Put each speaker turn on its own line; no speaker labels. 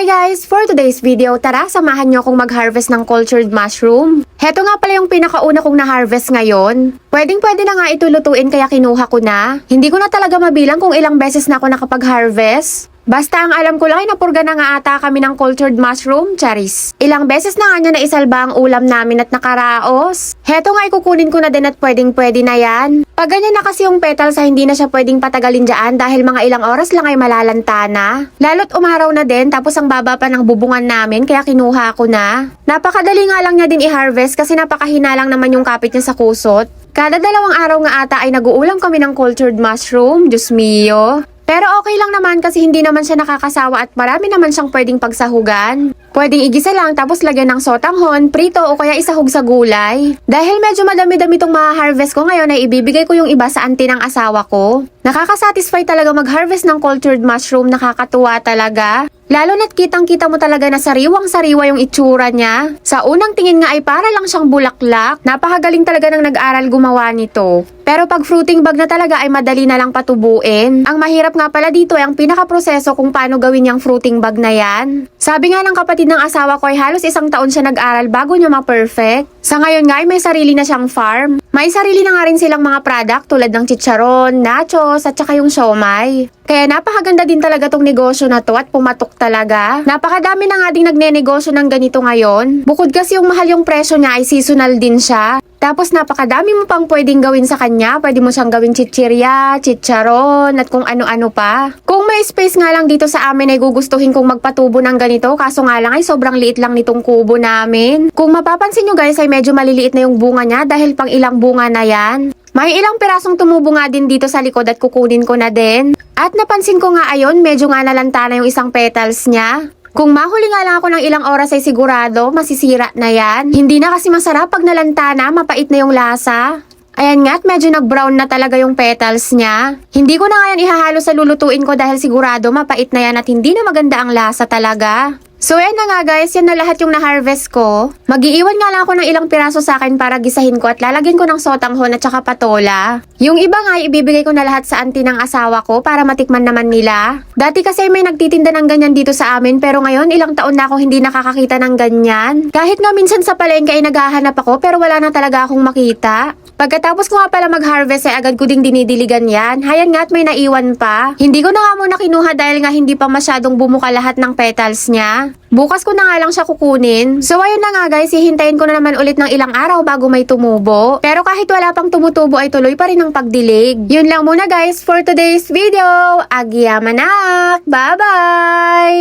Hi guys! For today's video, tara samahan niyo akong mag-harvest ng cultured mushroom. Heto nga pala yung pinakauna kong na-harvest ngayon. Pwedeng-pwede na nga ito lutuin kaya kinuha ko na. Hindi ko na talaga mabilang kung ilang beses na ako nakapag-harvest. Basta ang alam ko lang ay napurga na nga ata kami ng cultured mushroom, charis. Ilang beses na nga niya naisalba ang ulam namin at nakaraos. Heto nga ikukunin ko na din at pwedeng-pwede na yan. Pag ganyan na kasi yung petals ay hindi na siya pwedeng patagalin dyan dahil mga ilang oras lang ay malalanta na. Lalo't umaraw na din tapos ang baba pa ng bubungan namin kaya kinuha ko na. Napakadali nga lang niya din i-harvest kasi napakahina lang naman yung kapit niya sa kusot. Kada 2 araw nga ata ay nag-uulam kami ng cultured mushroom, Diyos mio. Pero okay lang naman kasi hindi naman siya nakakasawa at marami naman siyang pwedeng pagsahugan. Pwedeng igisa lang tapos lagyan ng sotanghon, prito o kaya isahog sa gulay. Dahil medyo madami-dami itong maha-harvest ko ngayon ay ibibigay ko yung iba sa auntie ng asawa ko. Nakakasatisfy talaga mag-harvest ng cultured mushroom, nakakatuwa talaga. Lalo na't kitang-kita mo talaga na sariwang-sariwa yung itsura niya. Sa unang tingin nga ay para lang siyang bulaklak. Napakagaling talaga ng nag-aral gumawa nito. Pero pag fruiting bag na talaga ay madali na lang patubuin. Ang mahirap nga pala dito ay ang pinaka-proseso kung paano gawin yung fruiting bag na yan. Sabi nga ng kapatid ng asawa ko ay halos 1 taon siya nag-aral bago niya ma-perfect. Sa ngayon nga ay may sarili na siyang farm. May sarili na nga rin silang mga product tulad ng chicharon, nachos at saka yung siomai. Kaya napakaganda din talaga tong negosyo na to at pumatok talaga. Napakadami na nga ding nagne-negosyo ng ganito ngayon. Bukod kasi yung mahal yung presyo niya ay seasonal din siya. Tapos napakadami mo pang pwedeng gawin sa kanya. Pwede mo siyang gawing chichirya, chicharon, at kung ano-ano pa. Kung may space nga lang dito sa amin ay gugustuhin kong magpatubo ng ganito. Kaso nga lang ay sobrang liit lang nitong kubo namin. Kung mapapansin nyo guys ay medyo maliliit na yung bunga niya dahil pang ilang bunga na yan. May ilang pirasong tumubo nga din dito sa likod at kukunin ko na din. At napansin ko nga ayon, medyo nga nalanta na yung isang petals niya. Kung mahuli nga lang ako ng ilang oras ay sigurado, masisira na yan. Hindi na kasi masarap pag nalanta na, mapait na yung lasa. Ayan nga at medyo nag-brown na talaga yung petals niya. Hindi ko na nga yan ihahalo sa lulutuin ko dahil sigurado mapait na yan at hindi na maganda ang lasa talaga. So ayan na nga guys, yan na lahat yung na-harvest ko. Mag-iiwan nga lang ako ng ilang piraso sa akin para gisahin ko at lalagyan ko ng sotanghon at saka patola. Yung iba nga ibibigay ko na lahat sa auntie ng asawa ko para matikman naman nila. Dati kasi may nagtitinda ng ganyan dito sa amin pero ngayon ilang taon na akong hindi nakakakita ng ganyan. Kahit nga minsan sa palengke ay naghahanap ako pero wala na talaga akong makita. Pagkatapos ko nga pala mag-harvest ay agad ko ding dinidiligan yan. Hayan nga at may naiwan pa. Hindi ko na nga muna kinuha dahil nga hindi pa masyadong bumuka lahat ng petals niya. Bukas ko na nga lang siya kukunin. So ayun na nga guys, hihintayin ko na naman ulit ng ilang araw bago may tumubo. Pero kahit wala pang tumutubo ay tuloy pa rin ang pagdilig. Yun lang muna guys for today's video. Agyamanak! Bye-bye!